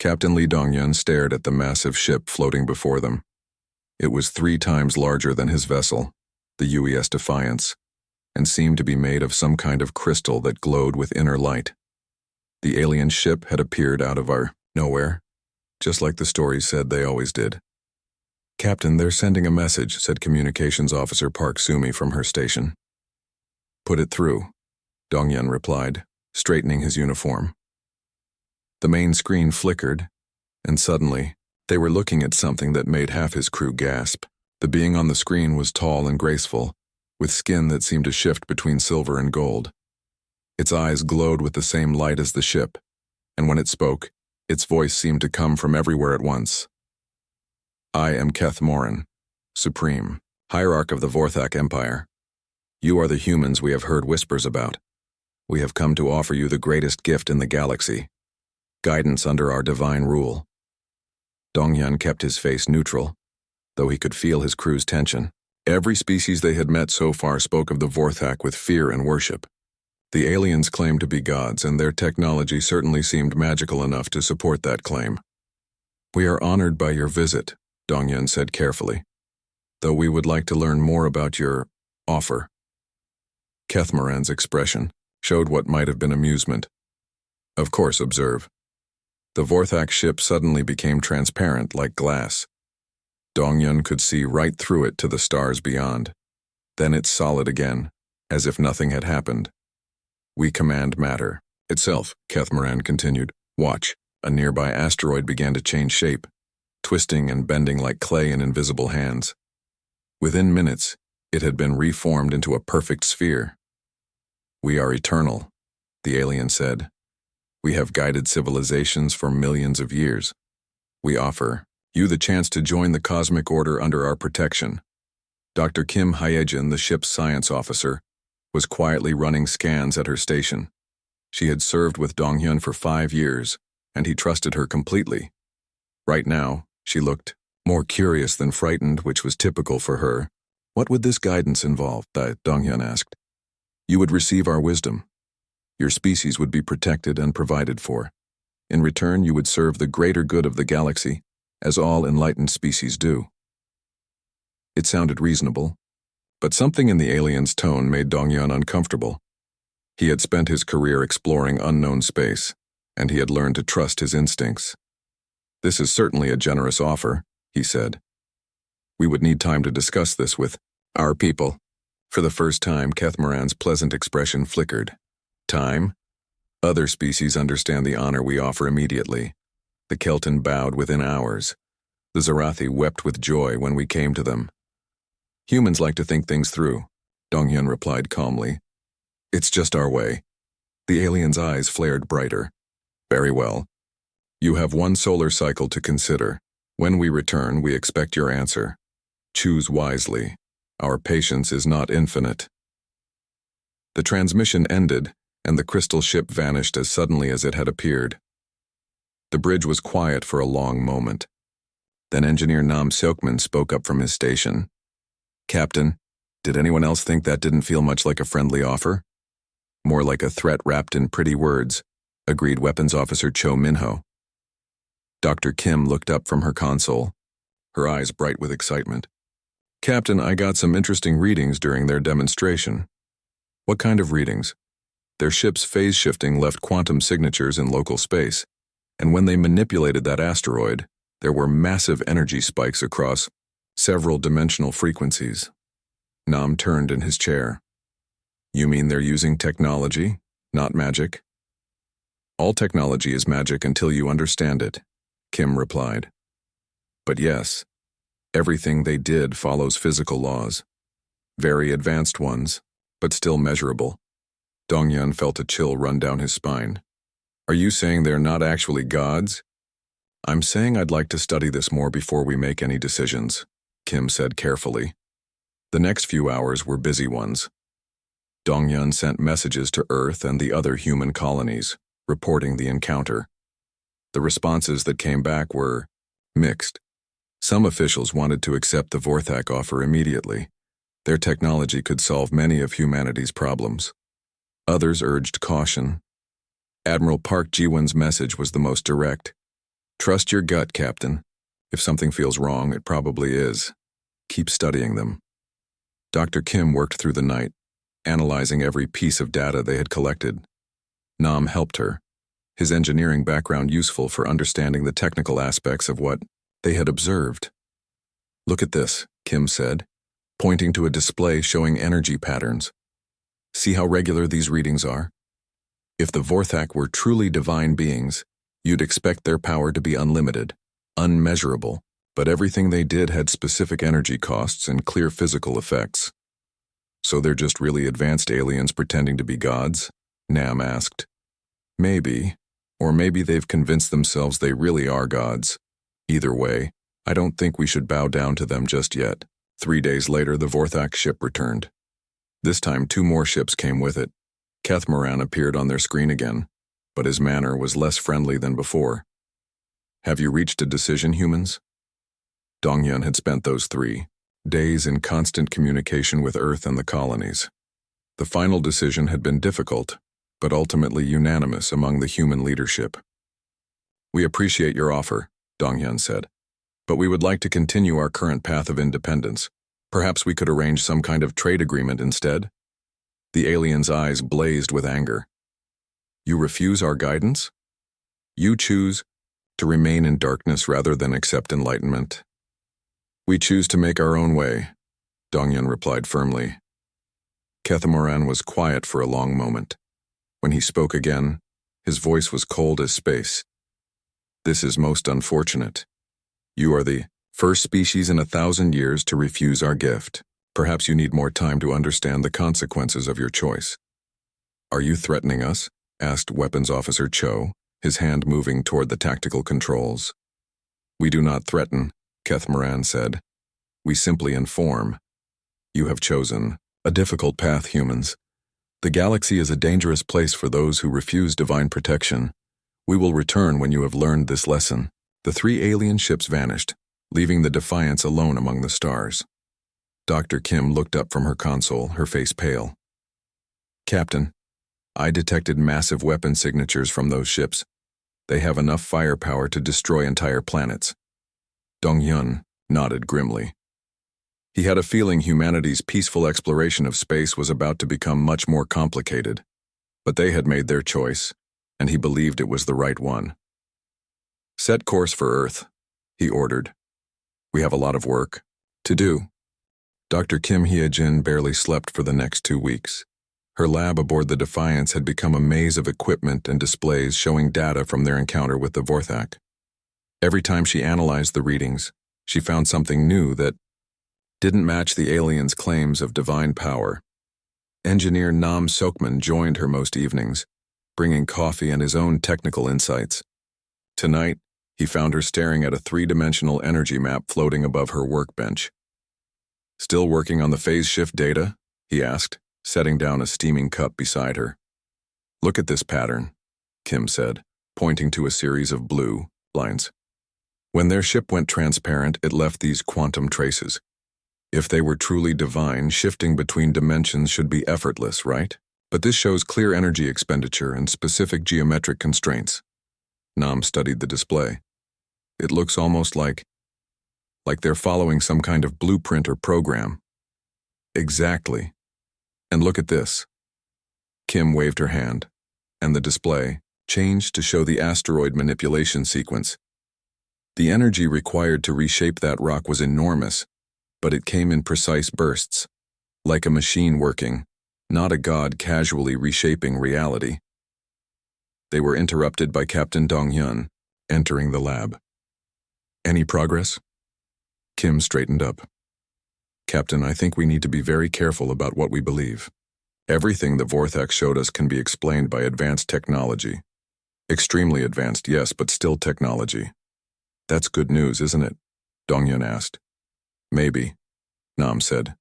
Captain Lee Dongyun stared at the massive ship floating before them. It was 3 times larger than his vessel, the UES Defiance, and seemed to be made of some kind of crystal that glowed with inner light. The alien ship had appeared out of our nowhere, just like the stories said they always did. "Captain, they're sending a message," said Communications Officer Park Sumi from her station. "Put it through," Dongyun replied, straightening his uniform. The main screen flickered, and suddenly, they were looking at something that made half his crew gasp. The being on the screen was tall and graceful, with skin that seemed to shift between silver and gold. Its eyes glowed with the same light as the ship, and when it spoke, its voice seemed to come from everywhere at once. "I am Keth Morin, Supreme, Hierarch of the Vorthak Empire. You are the humans we have heard whispers about. We have come to offer you the greatest gift in the galaxy, guidance under our divine rule." Dongyun kept his face neutral, though he could feel his crew's tension. Every species they had met so far spoke of the Vorthak with fear and worship. The aliens claimed to be gods, and their technology certainly seemed magical enough to support that claim. "We are honored by your visit," Dongyun said carefully, "though we would like to learn more about your offer." Keth Moran's expression showed what might have been amusement. "Of course, observe." The Vorthak ship suddenly became transparent like glass. Dongyun could see right through it to the stars beyond. Then it's solid again, as if nothing had happened. "We command matter itself," Keth Moran continued. "Watch." A nearby asteroid began to change shape, twisting and bending like clay in invisible hands. Within minutes, it had been reformed into a perfect sphere. "We are eternal," the alien said. "We have guided civilizations for millions of years. We offer you the chance to join the cosmic order under our protection." Dr. Kim Hyejin, the ship's science officer, was quietly running scans at her station. She had served with Dongyun for 5 years, and he trusted her completely. Right now, she looked more curious than frightened, which was typical for her. "What would this guidance involve?" Dongyun asked. "You would receive our wisdom. Your species would be protected and provided for. In return, you would serve the greater good of the galaxy, as all enlightened species do." It sounded reasonable, but something in the alien's tone made Dongyun uncomfortable. He had spent his career exploring unknown space, and he had learned to trust his instincts. "This is certainly a generous offer," he said. "We would need time to discuss this with our people." For the first time, Keth Moran's pleasant expression flickered. "Time? Other species understand the honor we offer immediately." The Kelton bowed within hours. The Zarathi wept with joy when we came to them. "Humans like to think things through," Dongyun replied calmly. "It's just our way." The alien's eyes flared brighter. "Very well. You have 1 solar cycle to consider. When we return, we expect your answer. Choose wisely. Our patience is not infinite." The transmission ended, and the crystal ship vanished as suddenly as it had appeared. The bridge was quiet for a long moment. Then Engineer Nam Seokman spoke up from his station. "Captain, did anyone else think that didn't feel much like a friendly offer?" "More like a threat wrapped in pretty words," agreed Weapons Officer Cho Minho. Dr. Kim looked up from her console, her eyes bright with excitement. "Captain, I got some interesting readings during their demonstration." "What kind of readings?" "Their ship's phase shifting left quantum signatures in local space, and when they manipulated that asteroid, there were massive energy spikes across several dimensional frequencies." Nam turned in his chair. "You mean they're using technology, not magic?" "All technology is magic until you understand it," Kim replied. "But yes, everything they did follows physical laws. Very advanced ones, but still measurable." Dongyun felt a chill run down his spine. "Are you saying they're not actually gods?" "I'm saying I'd like to study this more before we make any decisions," Kim said carefully. The next few hours were busy ones. Dongyun sent messages to Earth and the other human colonies, reporting the encounter. The responses that came back were mixed. Some officials wanted to accept the Vorthak offer immediately. Their technology could solve many of humanity's problems. Others urged caution. Admiral Park Ji-won's message was the most direct. Trust your gut, Captain. If something feels wrong, it probably is. Keep studying them. Dr. Kim worked through the night, analyzing every piece of data they had collected. Nam helped her, his engineering background useful for understanding the technical aspects of what they had observed. Look at this, Kim said, pointing to a display showing energy patterns. See how regular these readings are? If the Vorthak were truly divine beings, you'd expect their power to be unlimited, unmeasurable, but everything they did had specific energy costs and clear physical effects. So they're just really advanced aliens pretending to be gods? Nam asked. Maybe, or maybe they've convinced themselves they really are gods. Either way, I don't think we should bow down to them just yet. 3 days later, the Vorthak ship returned. This time, 2 more ships came with it. Kethmoran appeared on their screen again, but his manner was less friendly than before. Have you reached a decision, humans? Dongyun had spent those 3 days in constant communication with Earth and the colonies. The final decision had been difficult, but ultimately unanimous among the human leadership. We appreciate your offer, Dongyun said, but we would like to continue our current path of independence. Perhaps we could arrange some kind of trade agreement instead? The alien's eyes blazed with anger. You refuse our guidance? You choose to remain in darkness rather than accept enlightenment. We choose to make our own way, Dongyun replied firmly. Kethmoran was quiet for a long moment. When he spoke again, his voice was cold as space. This is most unfortunate. You are the first species in 1,000 years to refuse our gift. Perhaps you need more time to understand the consequences of your choice. Are you threatening us? Asked Weapons Officer Cho, his hand moving toward the tactical controls. We do not threaten, Kethmoran said. We simply inform. You have chosen a difficult path, humans. The galaxy is a dangerous place for those who refuse divine protection. We will return when you have learned this lesson. The 3 alien ships vanished, leaving the Defiance alone among the stars. Dr. Kim looked up from her console, her face pale. Captain, I detected massive weapon signatures from those ships. They have enough firepower to destroy entire planets. Dongyun nodded grimly. He had a feeling humanity's peaceful exploration of space was about to become much more complicated. But they had made their choice, and he believed it was the right one. Set course for Earth, he ordered. We have a lot of work to do. Dr. Kim Hyejin barely slept for the next 2 weeks. Her lab aboard the Defiance had become a maze of equipment and displays showing data from their encounter with the Vorthak. Every time she analyzed the readings, she found something new that didn't match the aliens' claims of divine power. Engineer Nam Sokman joined her most evenings, bringing coffee and his own technical insights. Tonight, he found her staring at a 3-dimensional energy map floating above her workbench. Still working on the phase shift data? He asked, setting down a steaming cup beside her. Look at this pattern, Kim said, pointing to a series of blue lines. When their ship went transparent, it left these quantum traces. If they were truly divine, shifting between dimensions should be effortless, right? But this shows clear energy expenditure and specific geometric constraints. Nam studied the display. It looks almost like they're following some kind of blueprint or program. Exactly. And look at this. Kim waved her hand, and the display changed to show the asteroid manipulation sequence. The energy required to reshape that rock was enormous, but it came in precise bursts, like a machine working, not a god casually reshaping reality. They were interrupted by Captain Dongyun, entering the lab. Any progress? Kim straightened up. Captain, I think we need to be very careful about what we believe. Everything the Vorthak showed us can be explained by advanced technology. Extremely advanced, yes, but still technology. That's good news, isn't it? Dongyun asked. Maybe, Nam said.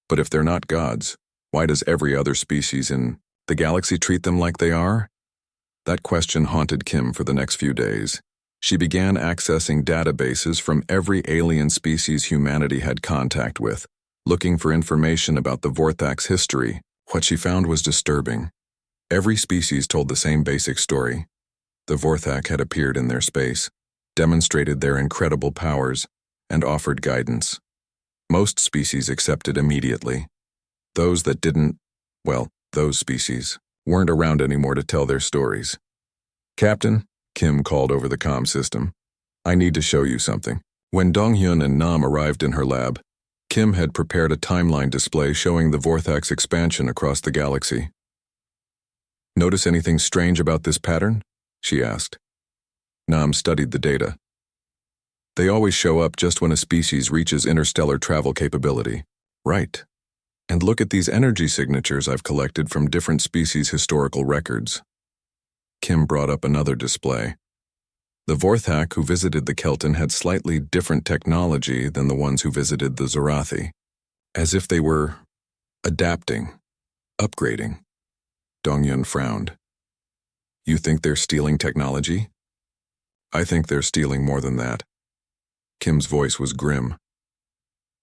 But if they're not gods, why does every other species in the galaxy treat them like they are? That question haunted Kim for the next few days. She began accessing databases from every alien species humanity had contact with, looking for information about the Vorthak's history. What she found was disturbing. Every species told the same basic story. The Vorthak had appeared in their space, demonstrated their incredible powers, and offered guidance. Most species accepted immediately. Those that didn't, well, those species, weren't around anymore to tell their stories. "Captain," Kim called over the comm system, "I need to show you something." When Donghyun and Nam arrived in her lab, Kim had prepared a timeline display showing the Vorthak's expansion across the galaxy. "Notice anything strange about this pattern?" she asked. Nam studied the data. "They always show up just when a species reaches interstellar travel capability." "Right. And look at these energy signatures I've collected from different species' historical records." Kim brought up another display. The Vorthak who visited the Kelton had slightly different technology than the ones who visited the Zorathi, as if they were adapting, upgrading. Dongyun frowned. "You think they're stealing technology?" "I think they're stealing more than that." Kim's voice was grim.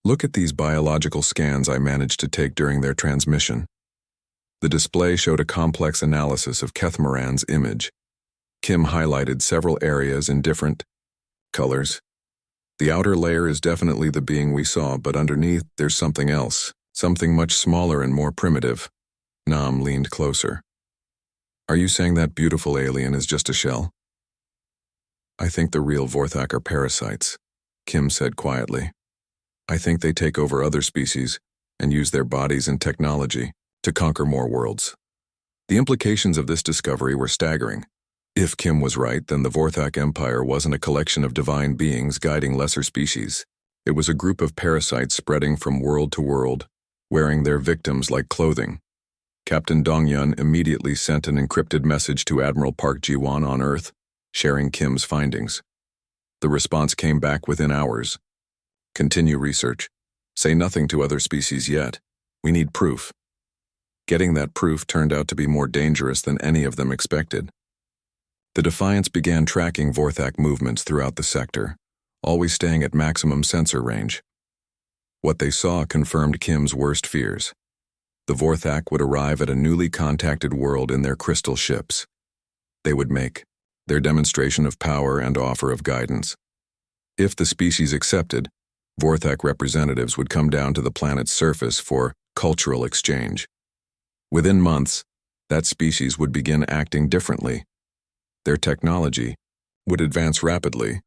"Look at these biological scans I managed to take during their transmission." The display showed a complex analysis of Kethmaran's image. Kim highlighted several areas in different colors. "The outer layer is definitely the being we saw, but underneath there's something else, something much smaller and more primitive." Nam leaned closer. "Are you saying that beautiful alien is just a shell?" "I think the real Vorthak are parasites," Kim said quietly. "I think they take over other species and use their bodies and technology to conquer more worlds." The implications of this discovery were staggering. If Kim was right, then the Vorthak Empire wasn't a collection of divine beings guiding lesser species. It was a group of parasites spreading from world to world, wearing their victims like clothing. Captain Dongyun immediately sent an encrypted message to Admiral Park Ji-won on Earth, sharing Kim's findings. The response came back within hours. "Continue research. Say nothing to other species yet. We need proof." Getting that proof turned out to be more dangerous than any of them expected. The Defiance began tracking Vorthak movements throughout the sector, always staying at maximum sensor range. What they saw confirmed Kim's worst fears. The Vorthak would arrive at a newly contacted world in their crystal ships. They would make their demonstration of power and offer of guidance. If the species accepted, Vorthak representatives would come down to the planet's surface for cultural exchange. Within months, that species would begin acting differently. Their technology would advance rapidly,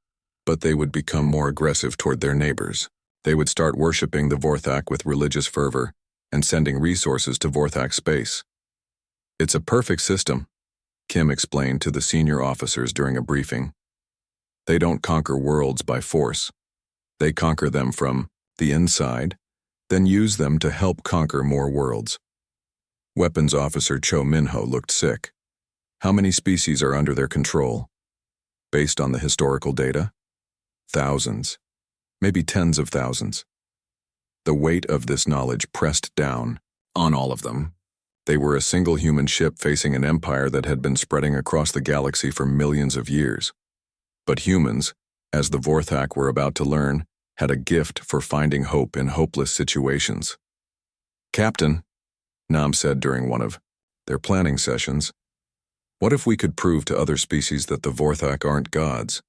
but they would become more aggressive toward their neighbors. They would start worshipping the Vorthak with religious fervor and sending resources to Vorthak space. "It's a perfect system," Kim explained to the senior officers during a briefing. "They don't conquer worlds by force. They conquer them from the inside, then use them to help conquer more worlds." Weapons Officer Cho Minho looked sick. "How many species are under their control?" "Based on the historical data? Thousands, maybe tens of thousands." The weight of this knowledge pressed down on all of them. They were a single human ship facing an empire that had been spreading across the galaxy for millions of years. But humans, as the Vorthak were about to learn, had a gift for finding hope in hopeless situations. "Captain," Nam said during one of their planning sessions, "what if we could prove to other species that the Vorthak aren't gods?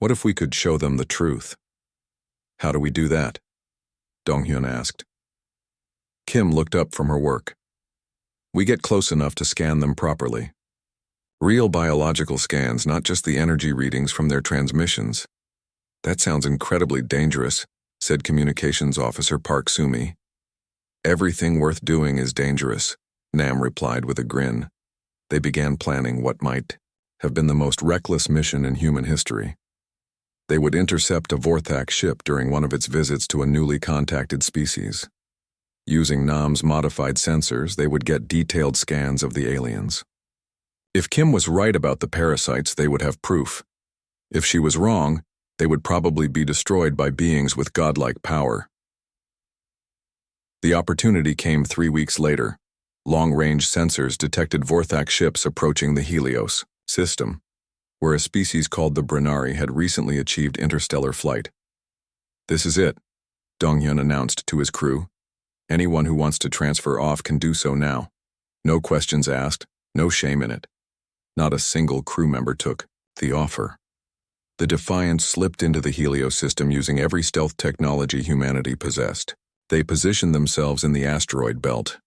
What if we could show them the truth?" "How do we do that?" Donghyun asked. Kim looked up from her work. "We get close enough to scan them properly. Real biological scans, not just the energy readings from their transmissions." "That sounds incredibly dangerous," said Communications Officer Park Sumi. "Everything worth doing is dangerous," Nam replied with a grin. They began planning what might have been the most reckless mission in human history. They would intercept a Vorthak ship during one of its visits to a newly contacted species. Using Nam's modified sensors, they would get detailed scans of the aliens. If Kim was right about the parasites, they would have proof. If she was wrong, they would probably be destroyed by beings with godlike power. The opportunity came 3 weeks later. Long-range sensors detected Vorthak ships approaching the Helios system, where a species called the Brennari had recently achieved interstellar flight. "This is it," Donghyun announced to his crew. "Anyone who wants to transfer off can do so now. No questions asked, no shame in it." Not a single crew member took the offer. The Defiant slipped into the Helios system using every stealth technology humanity possessed. They positioned themselves in the asteroid belt,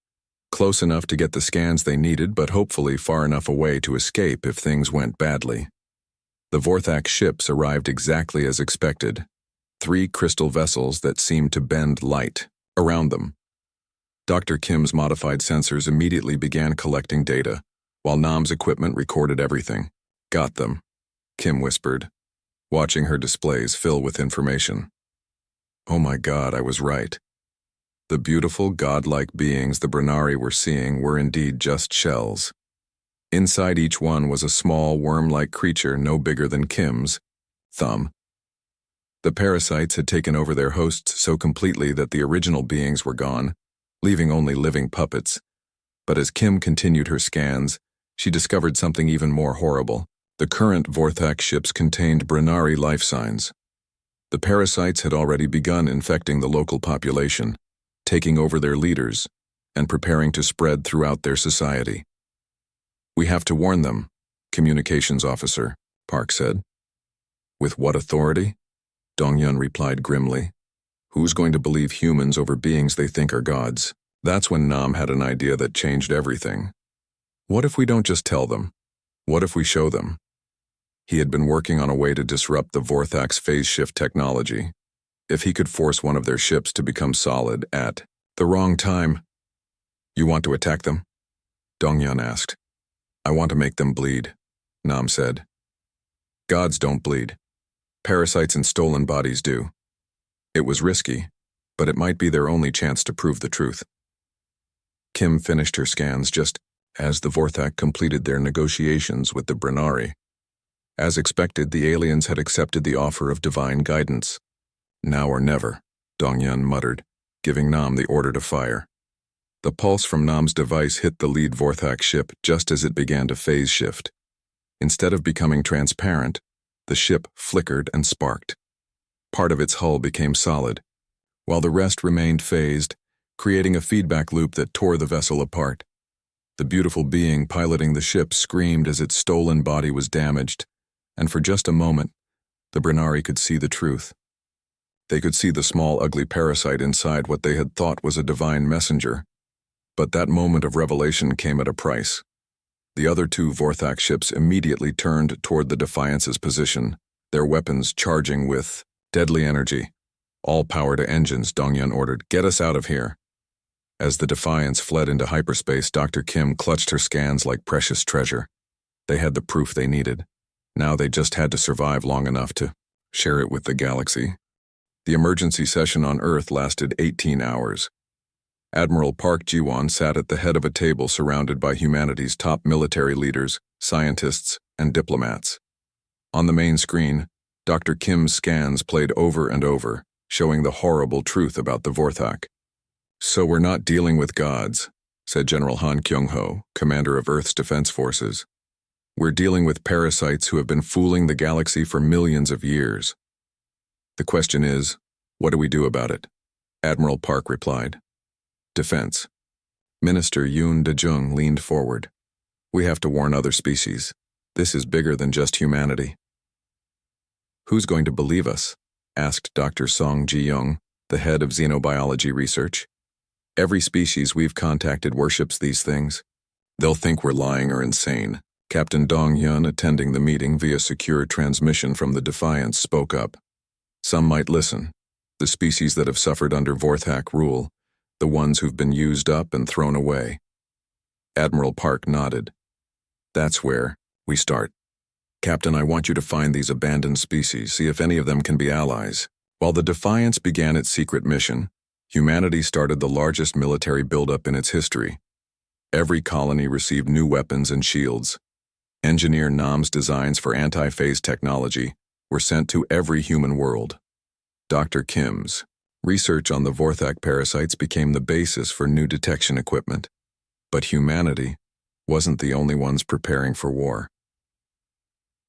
close enough to get the scans they needed, but hopefully far enough away to escape if things went badly. The Vorthak ships arrived exactly as expected, 3 crystal vessels that seemed to bend light around them. Dr. Kim's modified sensors immediately began collecting data, while Nam's equipment recorded everything. Got them, Kim whispered, watching her displays fill with information. Oh my God, I was right. The beautiful, godlike beings the Brennari were seeing were indeed just shells. Inside each one was a small, worm-like creature no bigger than Kim's thumb. The parasites had taken over their hosts so completely that the original beings were gone, leaving only living puppets. But as Kim continued her scans, she discovered something even more horrible. The current Vorthak ships contained Brennari life signs. The parasites had already begun infecting the local population, taking over their leaders, and preparing to spread throughout their society. We have to warn them, Communications Officer, Park said. With what authority? Dongyun replied grimly. Who's going to believe humans over beings they think are gods? That's when Nam had an idea that changed everything. What if we don't just tell them? What if we show them? He had been working on a way to disrupt the Vorthak's phase shift technology. If he could force one of their ships to become solid at the wrong time. You want to attack them? Dongyun asked. I want to make them bleed, Nam said. Gods don't bleed. Parasites and stolen bodies do. It was risky, but it might be their only chance to prove the truth. Kim finished her scans just as the Vorthak completed their negotiations with the Brennari. As expected, the aliens had accepted the offer of divine guidance. Now or never, Dongyun muttered, giving Nam the order to fire. The pulse from Nam's device hit the lead Vorthak ship just as it began to phase shift. Instead of becoming transparent, the ship flickered and sparked. Part of its hull became solid, while the rest remained phased, creating a feedback loop that tore the vessel apart. The beautiful being piloting the ship screamed as its stolen body was damaged, and for just a moment, the Brennari could see the truth. They could see the small, ugly parasite inside what they had thought was a divine messenger. But that moment of revelation came at a price. The other 2 Vorthak ships immediately turned toward the Defiance's position, their weapons charging with deadly energy. All power to engines, Dongyun ordered. Get us out of here. As the Defiance fled into hyperspace, Dr. Kim clutched her scans like precious treasure. They had the proof they needed. Now they just had to survive long enough to share it with the galaxy. The emergency session on Earth lasted 18 hours. Admiral Park Ji-won sat at the head of a table surrounded by humanity's top military leaders, scientists, and diplomats. On the main screen, Dr. Kim's scans played over and over, showing the horrible truth about the Vorthak. So we're not dealing with gods, said General Han Kyung-ho, commander of Earth's defense forces. We're dealing with parasites who have been fooling the galaxy for millions of years. The question is, what do we do about it? Admiral Park replied. Defense. Minister Yoon De-jung leaned forward. We have to warn other species. This is bigger than just humanity. Who's going to believe us? Asked Dr. Song Ji-young, the head of xenobiology research. Every species we've contacted worships these things. They'll think we're lying or insane. Captain Dong-hyun, attending the meeting via secure transmission from the Defiance, spoke up. Some might listen. The species that have suffered under Vorthak rule, the ones who've been used up and thrown away. Admiral Park nodded. That's where we start. Captain, I want you to find these abandoned species, see if any of them can be allies. While the Defiance began its secret mission, humanity started the largest military buildup in its history. Every colony received new weapons and shields. Engineer Nam's designs for anti-phase technology were sent to every human world. Dr. Kim's research on the Vorthak parasites became the basis for new detection equipment. But humanity wasn't the only ones preparing for war.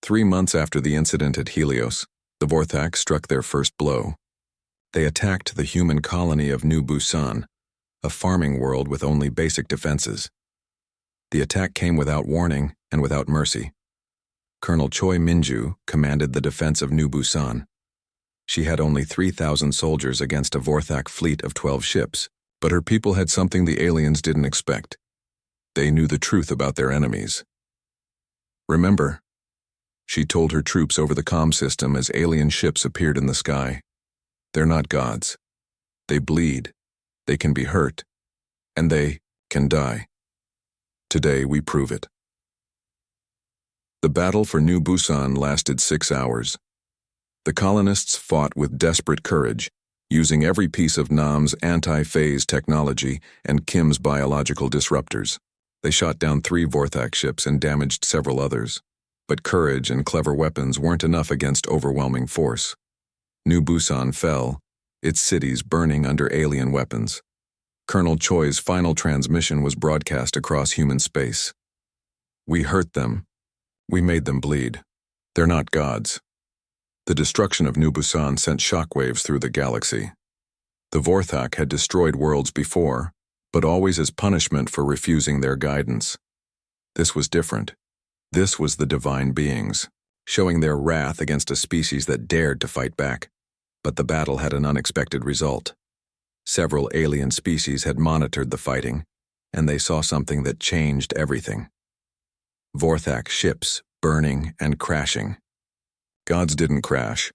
3 months after the incident at Helios, the Vorthak struck their first blow. They attacked the human colony of New Busan, a farming world with only basic defenses. The attack came without warning and without mercy. Colonel Choi Minju commanded the defense of New Busan. She had only 3,000 soldiers against a Vorthak fleet of 12 ships, but her people had something the aliens didn't expect. They knew the truth about their enemies. "Remember," she told her troops over the comm system as alien ships appeared in the sky. "They're not gods. They bleed, they can be hurt, and they can die. Today we prove it." The battle for New Busan lasted 6 hours. The colonists fought with desperate courage, using every piece of Nam's anti-phase technology and Kim's biological disruptors. They shot down 3 Vorthak ships and damaged several others. But courage and clever weapons weren't enough against overwhelming force. New Busan fell, its cities burning under alien weapons. Colonel Choi's final transmission was broadcast across human space. "We hurt them. We made them bleed. They're not gods." The destruction of New Busan sent shockwaves through the galaxy. The Vorthak had destroyed worlds before, but always as punishment for refusing their guidance. This was different. This was the divine beings, showing their wrath against a species that dared to fight back. But the battle had an unexpected result. Several alien species had monitored the fighting, and they saw something that changed everything. Vorthak ships burning and crashing. Gods didn't crash.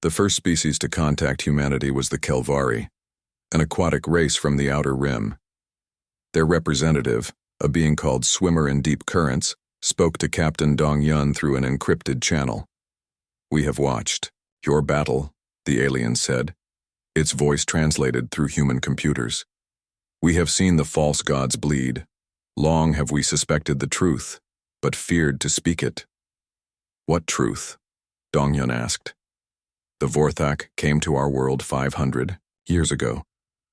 The first species to contact humanity was the Kelvari, an aquatic race from the Outer Rim. Their representative, a being called Swimmer in Deep Currents, spoke to Captain Dong-yun through an encrypted channel. "We have watched your battle," the alien said, its voice translated through human computers. "We have seen the false gods bleed. Long have we suspected the truth, but feared to speak it." "What truth?" Dong-yun asked. "The Vorthak came to our world 500 years ago.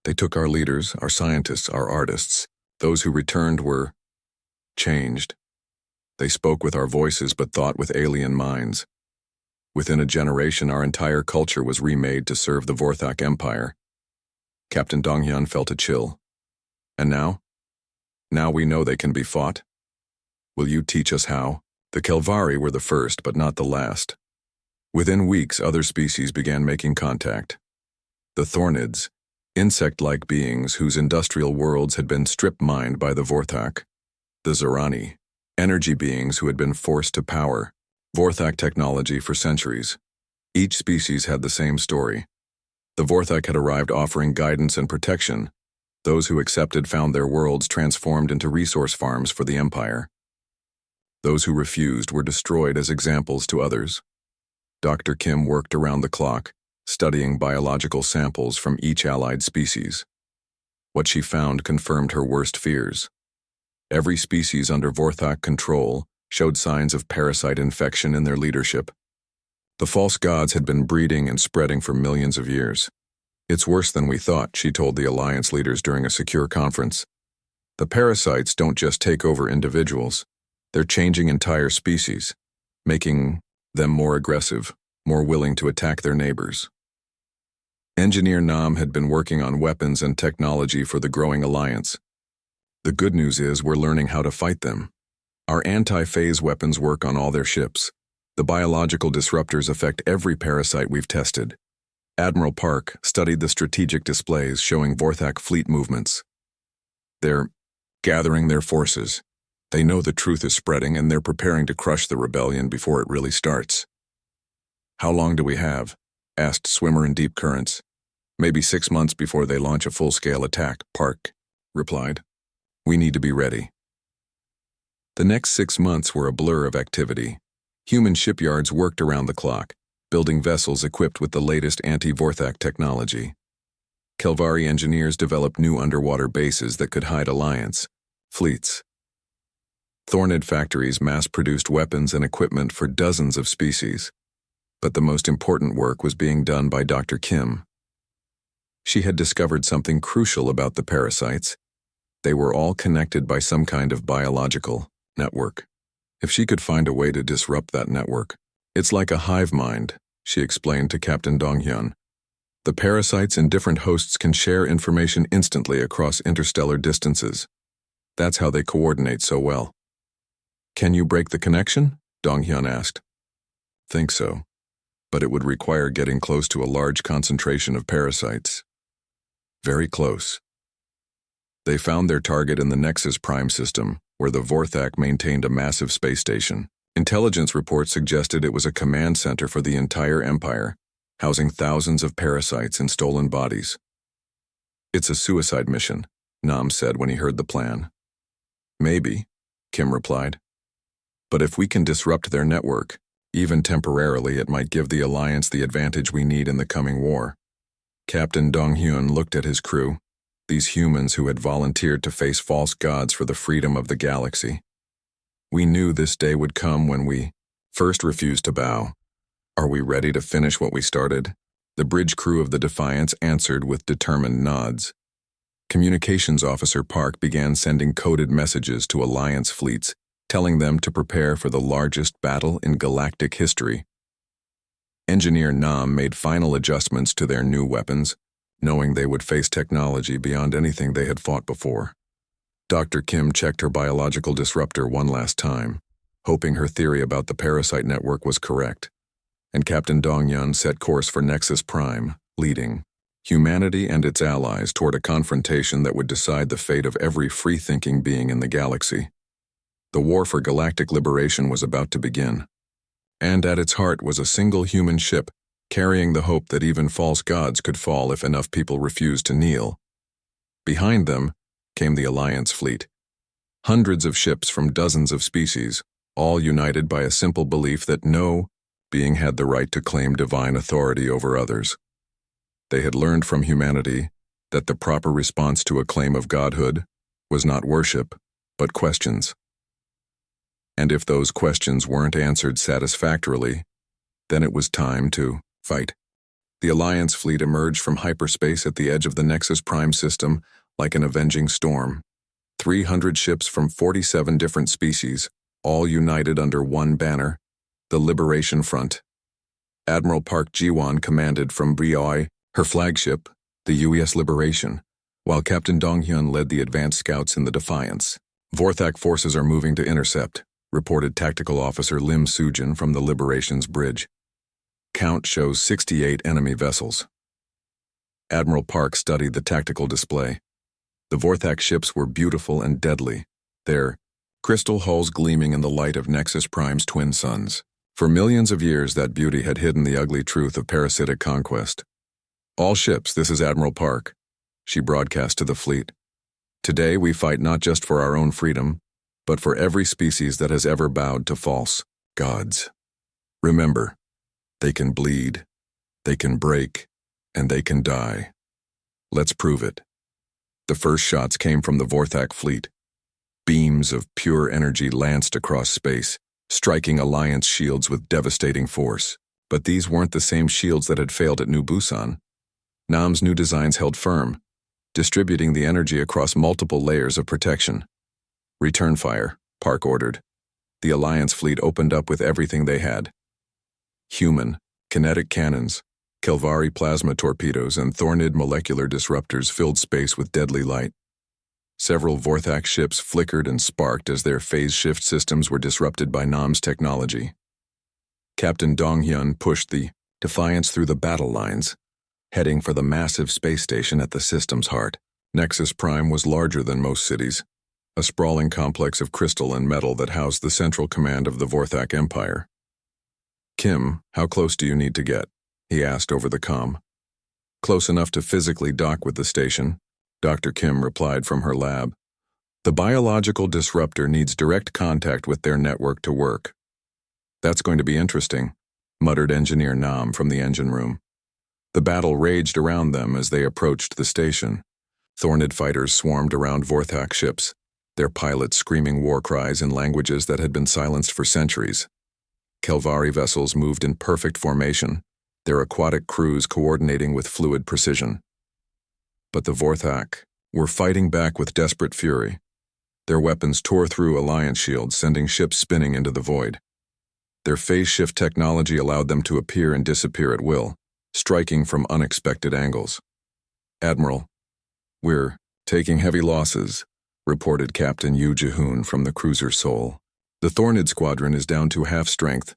They took our leaders, our scientists, our artists. Those who returned were changed. They spoke with our voices but thought with alien minds. Within a generation, our entire culture was remade to serve the Vorthak Empire." Captain Dong-yun felt a chill. "And now? Now we know they can be fought? Will you teach us how?" The Kelvari were the first, but not the last. Within weeks, other species began making contact. The Thornids, insect-like beings whose industrial worlds had been strip-mined by the Vorthak. The Zerani, energy beings who had been forced to power Vorthak technology for centuries. Each species had the same story. The Vorthak had arrived offering guidance and protection. Those who accepted found their worlds transformed into resource farms for the Empire. Those who refused were destroyed as examples to others. Dr. Kim worked around the clock, studying biological samples from each allied species. What she found confirmed her worst fears. Every species under Vorthak control showed signs of parasite infection in their leadership. The false gods had been breeding and spreading for millions of years. "It's worse than we thought," she told the Alliance leaders during a secure conference. "The parasites don't just take over individuals. They're changing entire species, making them more aggressive, more willing to attack their neighbors." Engineer Nam had been working on weapons and technology for the growing alliance. "The good news is we're learning how to fight them. Our anti-phase weapons work on all their ships. The biological disruptors affect every parasite we've tested." Admiral Park studied the strategic displays showing Vorthak fleet movements. "They're gathering their forces. They know the truth is spreading and they're preparing to crush the rebellion before it really starts." "How long do we have?" asked Swimmer in Deep Currents. "Maybe 6 months before they launch a full-scale attack," Park replied. "We need to be ready." The next 6 months were a blur of activity. Human shipyards worked around the clock, building vessels equipped with the latest anti-Vorthak technology. Kelvari engineers developed new underwater bases that could hide Alliance fleets. Thornid factories mass-produced weapons and equipment for dozens of species. But the most important work was being done by Dr. Kim. She had discovered something crucial about the parasites. They were all connected by some kind of biological network. If she could find a way to disrupt that network, "It's like a hive mind," she explained to Captain Dong-hyun. "The parasites in different hosts can share information instantly across interstellar distances. That's how they coordinate so well." "Can you break the connection?" Dong-hyun asked. Think so, but it would require getting close to a large concentration of parasites. Very close. They found their target in the Nexus Prime system, where the Vorthak maintained a massive space station. Intelligence reports suggested it was a command center for the entire empire, housing thousands of parasites in stolen bodies. It's a suicide mission, Nam said when he heard the plan. Maybe, Kim replied. But if we can disrupt their network, even temporarily, it might give the Alliance the advantage we need in the coming war. Captain Dong-hyun looked at his crew, these humans who had volunteered to face false gods for the freedom of the galaxy. We knew this day would come when we first refused to bow. Are we ready to finish what we started? The bridge crew of the Defiance answered with determined nods. Communications Officer Park began sending coded messages to Alliance fleets, telling them to prepare for the largest battle in galactic history. Engineer Nam made final adjustments to their new weapons, knowing they would face technology beyond anything they had fought before. Dr. Kim checked her biological disruptor one last time, hoping her theory about the parasite network was correct, and Captain Dong-hyun set course for Nexus Prime, leading humanity and its allies toward a confrontation that would decide the fate of every free-thinking being in the galaxy. The war for galactic liberation was about to begin, and at its heart was a single human ship carrying the hope that even false gods could fall if enough people refused to kneel. Behind them came the Alliance fleet. Hundreds of ships from dozens of species, all united by a simple belief that no being had the right to claim divine authority over others. They had learned from humanity that the proper response to a claim of godhood was not worship, but questions. And if those questions weren't answered satisfactorily, then it was time to fight. The Alliance fleet emerged from hyperspace at the edge of the Nexus Prime system like an avenging storm. 300 ships from 47 different species, all united under one banner, the Liberation Front. Admiral Park Ji-won commanded from Brioi, her flagship, the U.S. Liberation, while Captain Dong-hyun led the advanced scouts in the Defiance. Vorthak forces are moving to intercept, reported Tactical Officer Lim Soo-jin from the Liberation's bridge. Count shows 68 enemy vessels. Admiral Park studied the tactical display. The Vorthak ships were beautiful and deadly, their crystal hulls gleaming in the light of Nexus Prime's twin suns. For millions of years, that beauty had hidden the ugly truth of parasitic conquest. All ships, this is Admiral Park, she broadcast to the fleet. Today we fight not just for our own freedom, but for every species that has ever bowed to false gods. Remember, they can bleed, they can break, and they can die. Let's prove it. The first shots came from the Vorthak fleet. Beams of pure energy lanced across space, striking Alliance shields with devastating force. But these weren't the same shields that had failed at New Busan. Nam's new designs held firm, distributing the energy across multiple layers of protection. Return fire, Park ordered. The Alliance fleet opened up with everything they had. Human, kinetic cannons, Kelvari plasma torpedoes, and Thornid molecular disruptors filled space with deadly light. Several Vorthak ships flickered and sparked as their phase shift systems were disrupted by Nam's technology. Captain Dong-hyun pushed the Defiance through the battle lines, heading for the massive space station at the system's heart. Nexus Prime was larger than most cities, a sprawling complex of crystal and metal that housed the central command of the Vorthak Empire. Kim, how close do you need to get? He asked over the comm. Close enough to physically dock with the station, Dr. Kim replied from her lab. The biological disruptor needs direct contact with their network to work. That's going to be interesting, muttered Engineer Nam from the engine room. The battle raged around them as they approached the station. Thornid fighters swarmed around Vorthak ships, their pilots screaming war cries in languages that had been silenced for centuries. Kelvari vessels moved in perfect formation, their aquatic crews coordinating with fluid precision. But the Vorthak were fighting back with desperate fury. Their weapons tore through Alliance shields, sending ships spinning into the void. Their phase shift technology allowed them to appear and disappear at will, striking from unexpected angles. Admiral, we're taking heavy losses, reported Captain Yu Ji-hoon from the cruiser Seoul. The Thornid squadron is down to half strength.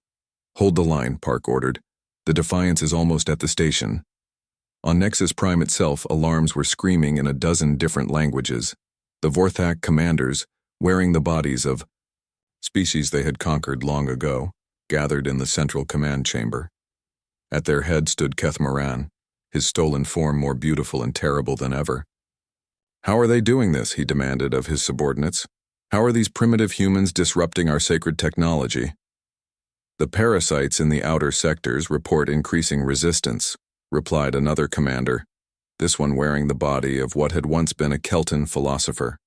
Hold the line, Park ordered. The Defiance is almost at the station. On Nexus Prime itself, alarms were screaming in a dozen different languages. The Vorthak commanders, wearing the bodies of species they had conquered long ago, gathered in the central command chamber. At their head stood Keth Moran, his stolen form more beautiful and terrible than ever. How are they doing this, he demanded of his subordinates. How are these primitive humans disrupting our sacred technology? The parasites in the outer sectors report increasing resistance, replied another commander, this one wearing the body of what had once been a Kelton philosopher.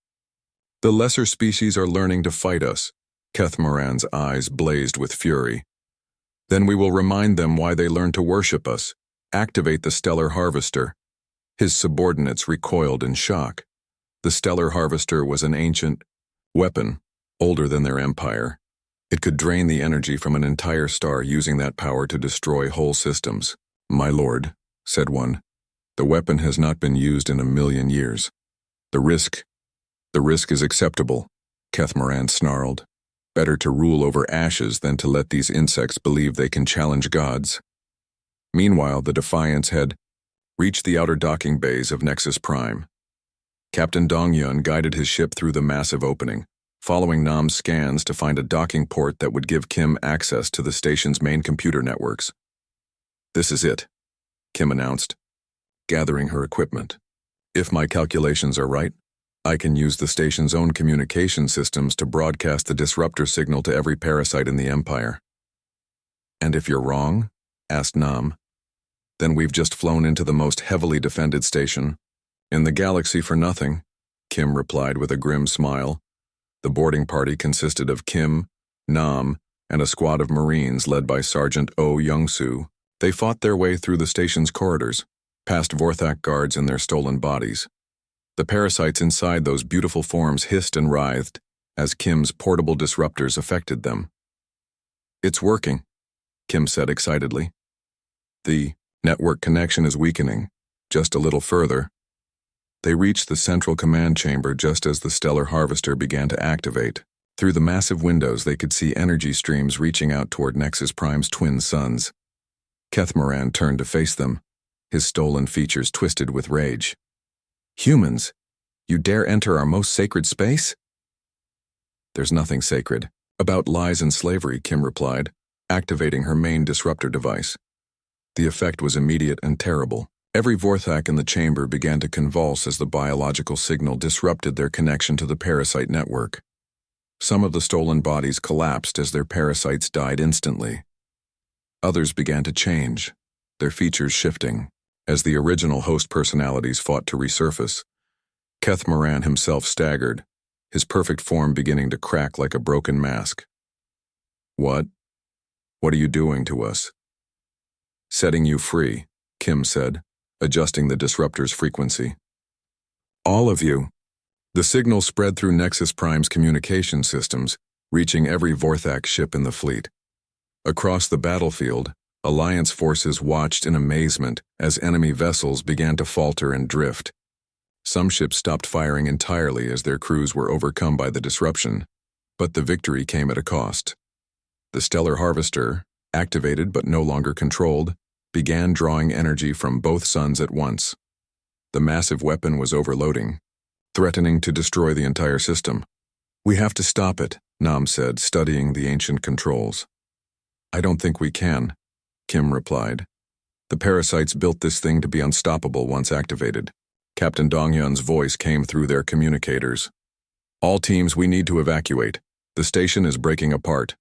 The lesser species are learning to fight us. Keth Moran's eyes blazed with fury. Then we will remind them why they learned to worship us. Activate the Stellar Harvester. His subordinates recoiled in shock. The Stellar Harvester was an ancient weapon, older than their empire. It could drain the energy from an entire star, using that power to destroy whole systems. My lord, said one, the weapon has not been used in 1,000,000 years. The risk is acceptable, Keth Moran snarled. Better to rule over ashes than to let these insects believe they can challenge gods. Meanwhile, the Defiance had reached the outer docking bays of Nexus Prime. Captain Dongyun guided his ship through the massive opening, following Nam's scans to find a docking port that would give Kim access to the station's main computer networks. This is it, Kim announced, gathering her equipment. If my calculations are right, I can use the station's own communication systems to broadcast the disruptor signal to every parasite in the Empire. And if you're wrong, asked Nam, then we've just flown into the most heavily defended station in the galaxy for nothing, Kim replied with a grim smile. The boarding party consisted of Kim, Nam, and a squad of Marines led by Sergeant Oh Young-soo. They fought their way through the station's corridors, past Vorthak guards in their stolen bodies. The parasites inside those beautiful forms hissed and writhed as Kim's portable disruptors affected them. It's working, Kim said excitedly. The network connection is weakening, just a little further. They reached the central command chamber just as the Stellar Harvester began to activate. Through the massive windows they could see energy streams reaching out toward Nexus Prime's twin suns. Keth Moran turned to face them, his stolen features twisted with rage. Humans, you dare enter our most sacred space? There's nothing sacred about lies and slavery, Kim replied, activating her main disruptor device. The effect was immediate and terrible. Every Vorthak in the chamber began to convulse as the biological signal disrupted their connection to the parasite network. Some of the stolen bodies collapsed as their parasites died instantly. Others began to change, their features shifting, as the original host personalities fought to resurface. Keth Moran himself staggered, his perfect form beginning to crack like a broken mask. What are you doing to us? Setting you free, Kim said, adjusting the disruptor's frequency. All of you. The signal spread through Nexus Prime's communication systems, reaching every Vorthak ship in the fleet. Across the battlefield, Alliance forces watched in amazement as enemy vessels began to falter and drift. Some ships stopped firing entirely as their crews were overcome by the disruption, but the victory came at a cost. The Stellar Harvester, activated but no longer controlled, began drawing energy from both suns at once. The massive weapon was overloading, threatening to destroy the entire system. We have to stop it, Nam said, studying the ancient controls. I don't think we can, Kim replied. The parasites built this thing to be unstoppable once activated. Captain Dongyun's voice came through their communicators. All teams, we need to evacuate. The station is breaking apart.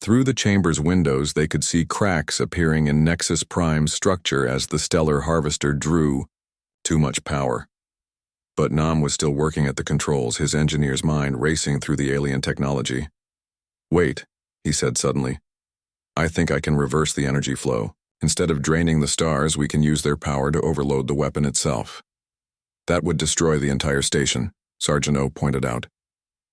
Through the chamber's windows, they could see cracks appearing in Nexus Prime's structure as the Stellar Harvester drew too much power. But Nam was still working at the controls, his engineer's mind racing through the alien technology. Wait, he said suddenly. I think I can reverse the energy flow. Instead of draining the stars, we can use their power to overload the weapon itself. That would destroy the entire station, Sergeant O pointed out.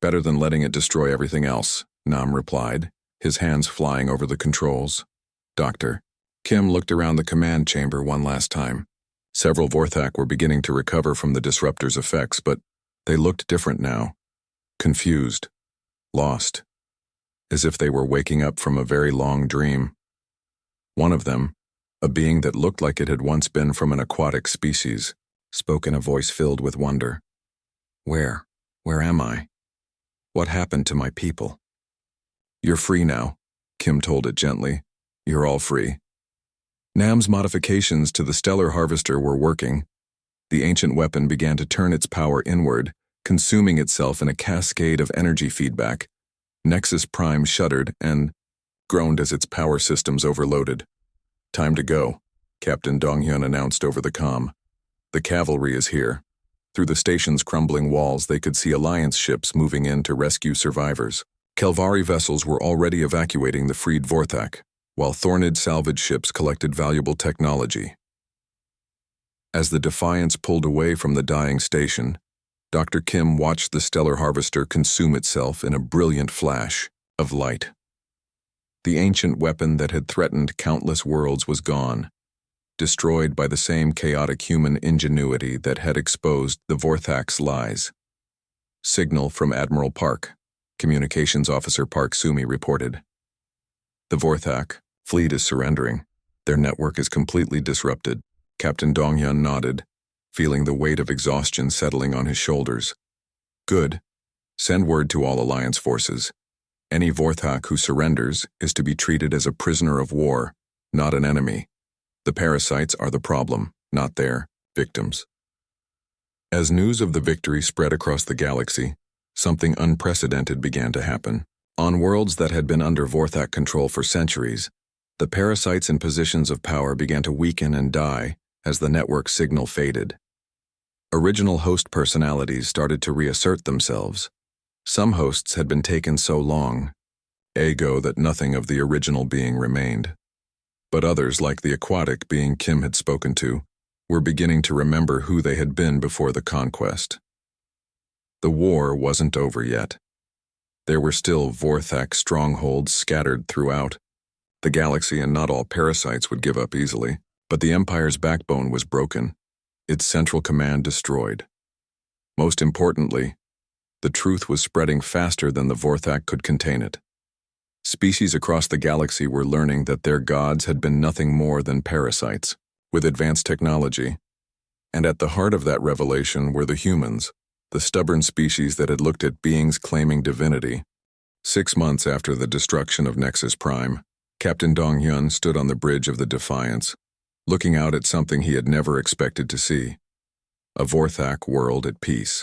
Better than letting it destroy everything else, Nam replied, his hands flying over the controls. Doctor. Kim looked around the command chamber one last time. Several Vorthak were beginning to recover from the disruptor's effects, but they looked different now. Confused. Lost. as if they were waking up from a very long dream. One of them, a being that looked like it had once been from an aquatic species, spoke in a voice filled with wonder. Where am I? What happened to my people? You're free now, Kim told it gently. You're all free. Nam's modifications to the stellar harvester were working. The ancient weapon began to turn its power inward, consuming itself in a cascade of energy feedback. Nexus Prime shuddered and groaned as its power systems overloaded. Time to go, Captain Donghyun announced over the comm. The cavalry is here. Through the station's crumbling walls, they could see Alliance ships moving in to rescue survivors. Kelvari vessels were already evacuating the freed Vorthak, while Thornid salvage ships collected valuable technology. As the Defiance pulled away from the dying station, Dr. Kim watched the stellar harvester consume itself in a brilliant flash of light. The ancient weapon that had threatened countless worlds was gone, destroyed by the same chaotic human ingenuity that had exposed the Vorthak's lies. Signal from Admiral Park, Communications Officer Park Sumi reported. The Vorthak fleet is surrendering. Their network is completely disrupted. Captain Donghyun nodded, feeling the weight of exhaustion settling on his shoulders. Good. Send word to all Alliance forces. Any Vorthak who surrenders is to be treated as a prisoner of war, not an enemy. The parasites are the problem, not their victims. As news of the victory spread across the galaxy, something unprecedented began to happen. On worlds that had been under Vorthak control for centuries, the parasites in positions of power began to weaken and die as the network signal faded. Original host personalities started to reassert themselves. Some hosts had been taken so long, ago, that nothing of the original being remained. But others, like the aquatic being Kim had spoken to, were beginning to remember who they had been before the conquest. The war wasn't over yet. There were still Vorthak strongholds scattered throughout the galaxy, and not all parasites would give up easily. But the Empire's backbone was broken, its central command destroyed. Most importantly, the truth was spreading faster than the Vorthak could contain it. Species across the galaxy were learning that their gods had been nothing more than parasites, with advanced technology. And at the heart of that revelation were the humans, the stubborn species that had looked at beings claiming divinity. 6 months after the destruction of Nexus Prime, Captain Donghyun stood on the bridge of the Defiance, looking out at something he had never expected to see, a Vorthak world at peace.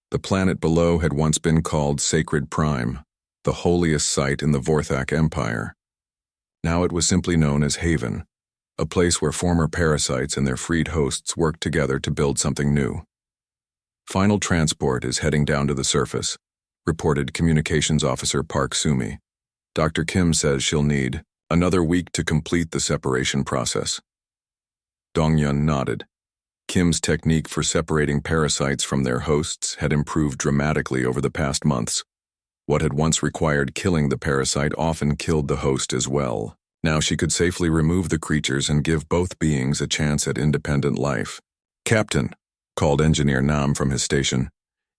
The planet below had once been called Sacred Prime, the holiest site in the Vorthak Empire. Now it was simply known as Haven, a place where former parasites and their freed hosts worked together to build something new. Final transport is heading down to the surface, reported Communications Officer Park Sumi. Dr. Kim says she'll need another week to complete the separation process. Donghyun nodded. Kim's technique for separating parasites from their hosts had improved dramatically over the past months. What had once required killing the parasite often killed the host as well. Now she could safely remove the creatures and give both beings a chance at independent life. Captain, called Engineer Nam from his station.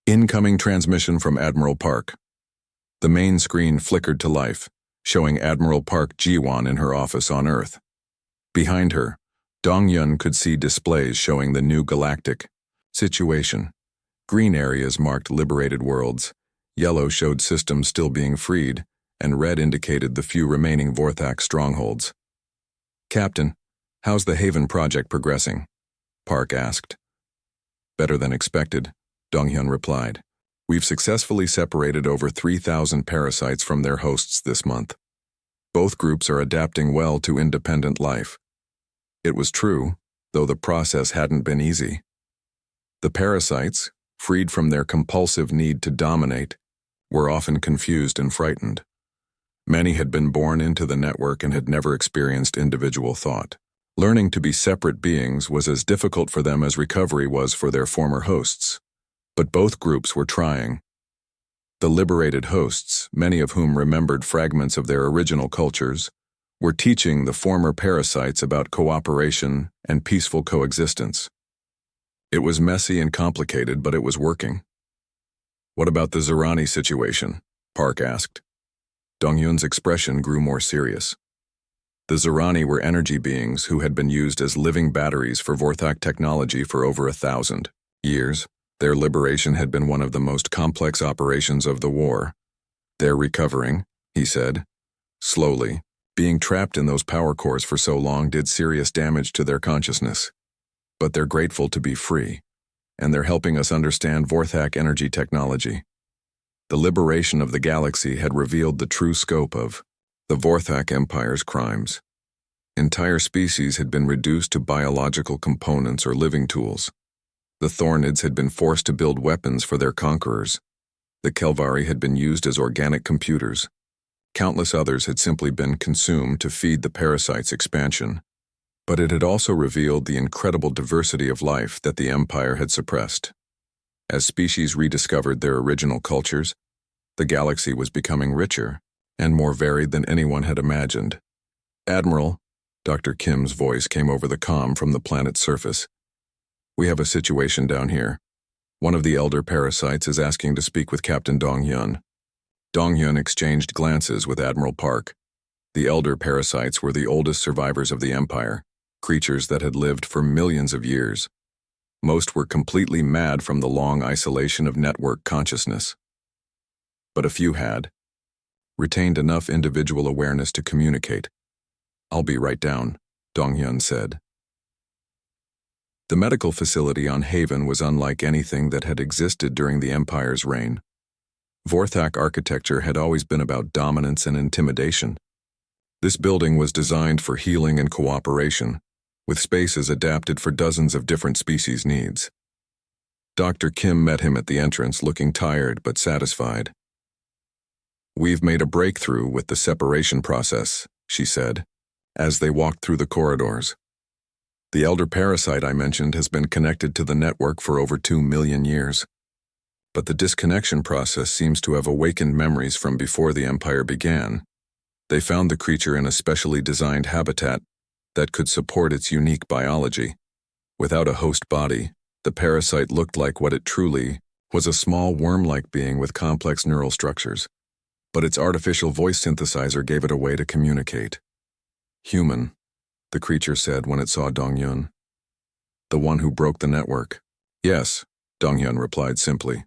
Incoming transmission from Admiral Park. The main screen flickered to life, showing Admiral Park Jiwon in her office on Earth. Behind her, Donghyun could see displays showing the new galactic situation. Green areas marked liberated worlds, yellow showed systems still being freed, and red indicated the few remaining Vorthak strongholds. Captain, how's the Haven project progressing? Park asked. Better than expected, Donghyun replied. We've successfully separated over 3,000 parasites from their hosts this month. Both groups are adapting well to independent life. It was true, though the process hadn't been easy. The parasites, freed from their compulsive need to dominate, were often confused and frightened. Many had been born into the network and had never experienced individual thought. Learning to be separate beings was as difficult for them as recovery was for their former hosts. But both groups were trying. The liberated hosts, many of whom remembered fragments of their original cultures, were teaching the former parasites about cooperation and peaceful coexistence. It was messy and complicated, but it was working. What about the Zerani situation? Park asked. Dongyun's expression grew more serious. The Zerani were energy beings who had been used as living batteries for Vorthak technology for over 1,000 years. Their liberation had been one of the most complex operations of the war. They're recovering, he said, slowly. Being trapped in those power cores for so long did serious damage to their consciousness. But they're grateful to be free, and they're helping us understand Vorthak energy technology. The liberation of the galaxy had revealed the true scope of the Vorthak Empire's crimes. Entire species had been reduced to biological components or living tools. The Thornids had been forced to build weapons for their conquerors. The Kelvari had been used as organic computers. Countless others had simply been consumed to feed the parasite's expansion. But it had also revealed the incredible diversity of life that the Empire had suppressed. As species rediscovered their original cultures, the galaxy was becoming richer and more varied than anyone had imagined. Admiral, Dr. Kim's voice came over the comm from the planet's surface. We have a situation down here. One of the elder parasites is asking to speak with Captain Dongyun. Dongyun exchanged glances with Admiral Park. The elder parasites were the oldest survivors of the Empire, creatures that had lived for millions of years. Most were completely mad from the long isolation of network consciousness. But a few had retained enough individual awareness to communicate. I'll be right down, Dongyun said. The medical facility on Haven was unlike anything that had existed during the Empire's reign. Vorthak architecture had always been about dominance and intimidation. This building was designed for healing and cooperation, with spaces adapted for dozens of different species' needs. Dr. Kim met him at the entrance, looking tired but satisfied. We've made a breakthrough with the separation process, she said, as they walked through the corridors. The elder parasite I mentioned has been connected to the network for over 2 million years. But the disconnection process seems to have awakened memories from before the Empire began. They found the creature in a specially designed habitat that could support its unique biology. Without a host body, the parasite looked like what it truly was, a small worm-like being with complex neural structures. But its artificial voice synthesizer gave it a way to communicate. Human, the creature said when it saw Dongyun. The one who broke the network. Yes, Dongyun replied simply.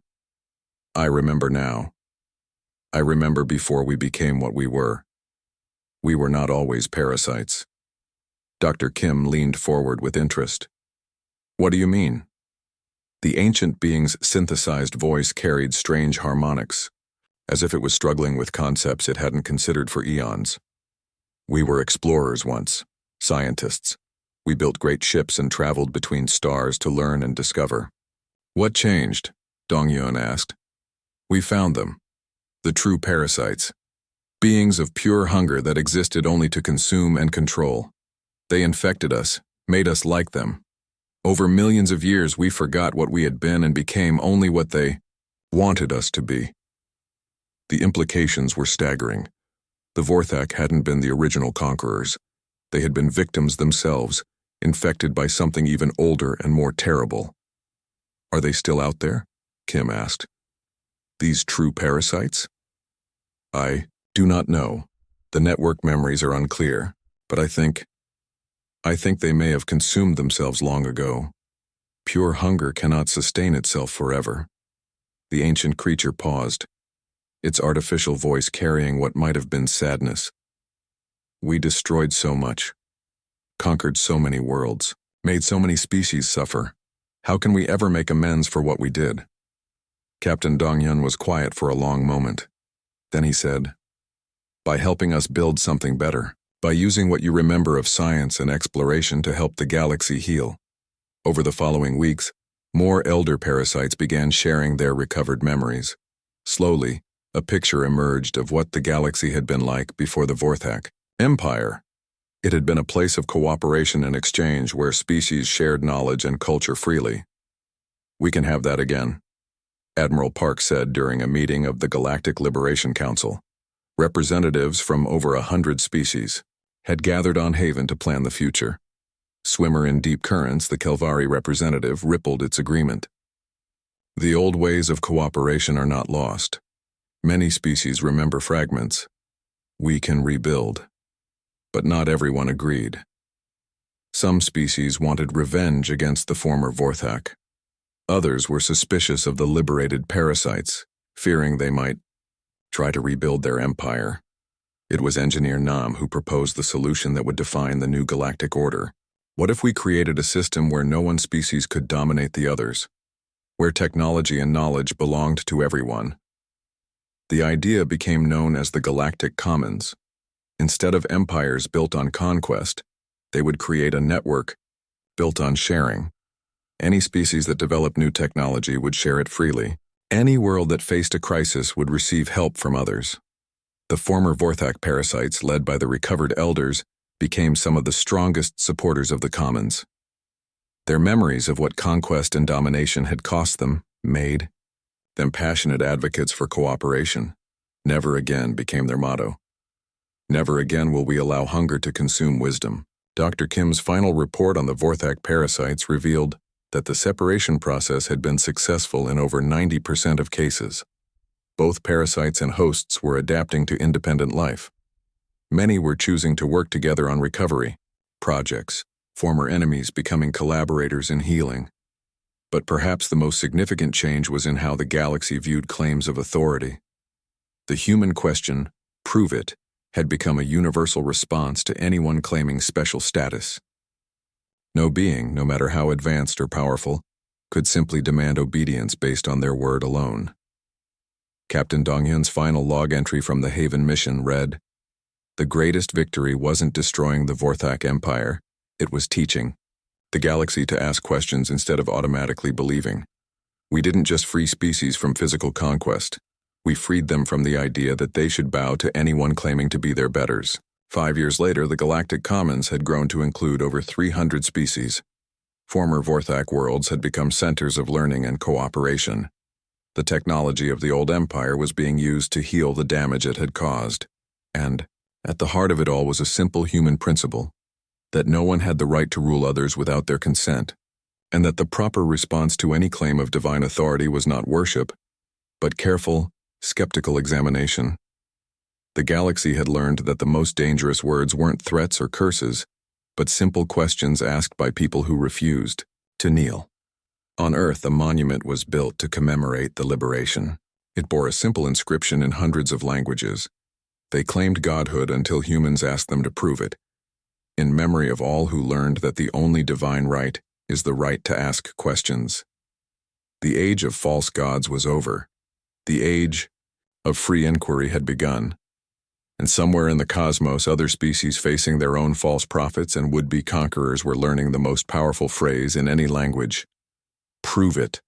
I remember now. I remember before we became what we were. We were not always parasites. Dr. Kim leaned forward with interest. What do you mean? The ancient being's synthesized voice carried strange harmonics, as if it was struggling with concepts it hadn't considered for eons. We were explorers once, scientists. We built great ships and traveled between stars to learn and discover. What changed? Dongyun asked. We found them. The true parasites. Beings of pure hunger that existed only to consume and control. They infected us, made us like them. Over millions of years we forgot what we had been and became only what they wanted us to be. The implications were staggering. The Vorthak hadn't been the original conquerors. They had been victims themselves, infected by something even older and more terrible. Are they still out there? Kim asked. These true parasites? I do not know. The network memories are unclear, but I think they may have consumed themselves long ago. Pure hunger cannot sustain itself forever. The ancient creature paused, its artificial voice carrying what might have been sadness. We destroyed so much, conquered so many worlds, made so many species suffer. How can we ever make amends for what we did? Captain Dongyun was quiet for a long moment. Then he said, by helping us build something better, by using what you remember of science and exploration to help the galaxy heal. Over the following weeks, more elder parasites began sharing their recovered memories. Slowly, a picture emerged of what the galaxy had been like before the Vorthak Empire. It had been a place of cooperation and exchange where species shared knowledge and culture freely. We can have that again, Admiral Park said during a meeting of the Galactic Liberation Council. Representatives from over 100 species had gathered on Haven to plan the future. Swimmer in deep currents, the Kelvari representative rippled its agreement. The old ways of cooperation are not lost. Many species remember fragments, We can rebuild. But not everyone agreed. Some species wanted revenge against the former Vorthak. Others were suspicious of the liberated parasites, fearing they might try to rebuild their empire. It was Engineer Nam who proposed the solution that would define the new galactic order. What if we created a system where no one species could dominate the others, where technology and knowledge belonged to everyone? The idea became known as the Galactic Commons. Instead of empires built on conquest, they would create a network built on sharing. Any species that developed new technology would share it freely. Any world that faced a crisis would receive help from others. The former Vorthak parasites, led by the recovered elders, became some of the strongest supporters of the Commons. Their memories of what conquest and domination had cost them made them passionate advocates for cooperation. Never again became their motto. Never again will we allow hunger to consume wisdom. Dr. Kim's final report on the Vorthak parasites revealed that the separation process had been successful in over 90% of cases. Both parasites and hosts were adapting to independent life. Many were choosing to work together on recovery projects, former enemies becoming collaborators in healing. But perhaps the most significant change was in how the galaxy viewed claims of authority. The human question, "Prove it," had become a universal response to anyone claiming special status. No being, no matter how advanced or powerful, could simply demand obedience based on their word alone. Captain Dongyun's final log entry from the Haven mission read, "The greatest victory wasn't destroying the Vorthak Empire, it was teaching the galaxy to ask questions instead of automatically believing. We didn't just free species from physical conquest, we freed them from the idea that they should bow to anyone claiming to be their betters." 5 years later, the Galactic Commons had grown to include over 300 species. Former Vorthak worlds had become centers of learning and cooperation. The technology of the old empire was being used to heal the damage it had caused. And, at the heart of it all was a simple human principle, that no one had the right to rule others without their consent, and that the proper response to any claim of divine authority was not worship, but careful, skeptical examination. The galaxy had learned that the most dangerous words weren't threats or curses, but simple questions asked by people who refused to kneel. On Earth, a monument was built to commemorate the liberation. It bore a simple inscription in hundreds of languages. They claimed godhood until humans asked them to prove it, in memory of all who learned that the only divine right is the right to ask questions. The age of false gods was over. The age of free inquiry had begun. And somewhere in the cosmos, other species facing their own false prophets and would-be conquerors were learning the most powerful phrase in any language: "Prove it."